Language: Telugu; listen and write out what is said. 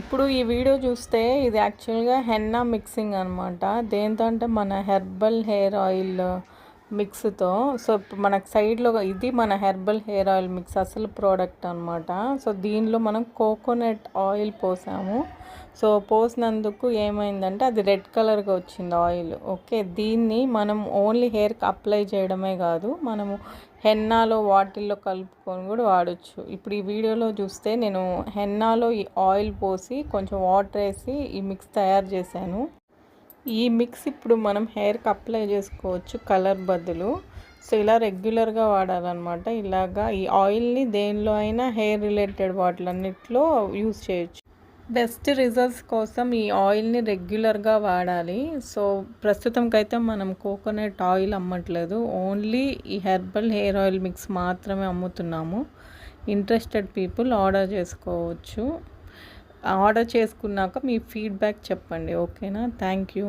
ఇప్పుడు ఈ వీడియో చూస్తే ఇది యాక్చువల్‌గా హెన్నా మిక్సింగ్ అనమాట. దేనితో అంటే మన హెర్బల్ హెయిర్ ఆయిల్ మిక్స్‌తో. సో, ఇప్పుడు మనకు సైడ్‌లో ఇది మన హెర్బల్ హెయిర్ ఆయిల్ మిక్స్ అసలు ప్రోడక్ట్ అనమాట. సో, దీనిలో మనం కోకోనట్ ఆయిల్ పోసాము. సో, పోసినందుకు ఏమైందంటే అది రెడ్ కలర్‌గా వచ్చింది ఆయిల్. ఓకే. దీన్ని మనం ఓన్లీ హెయిర్‌కి అప్లై చేయడమే కాదు, మనము హెన్నాలో వాటిల్లో కలుపుకొని కూడా వాడొచ్చు. ఇప్పుడు ఈ వీడియోలో చూస్తే నేను హెన్నాలో ఈ ఆయిల్ పోసి కొంచెం వాటర్ వేసి ఈ మిక్స్ తయారు చేశాను. ఈ మిక్స్ ఇప్పుడు మనం హెయిర్కి అప్లై చేసుకోవచ్చు కలర్ బదులు. సో, ఇలా రెగ్యులర్గా వాడాలన్నమాట. ఇలాగా ఈ ఆయిల్ని దేనిలో అయినా హెయిర్ రిలేటెడ్ వాటిలన్నిటిలో యూస్ చేయొచ్చు. బెస్ట్ రిజల్ట్స్ కోసం ఈ ఆయిల్ని రెగ్యులర్గా వాడాలి. సో, ప్రస్తుతంకైతే మనం కోకోనట్ ఆయిల్ అమ్మట్లేదు, ఓన్లీ ఈ హెర్బల్ హెయిర్ ఆయిల్ మిక్స్ మాత్రమే అమ్ముతున్నాము. ఇంట్రెస్టెడ్ పీపుల్ ఆర్డర్ చేసుకోవచ్చు. ఆర్డర్ చేసుకున్నాక మీ ఫీడ్బ్యాక్ చెప్పండి. ఓకేనా? Thank you.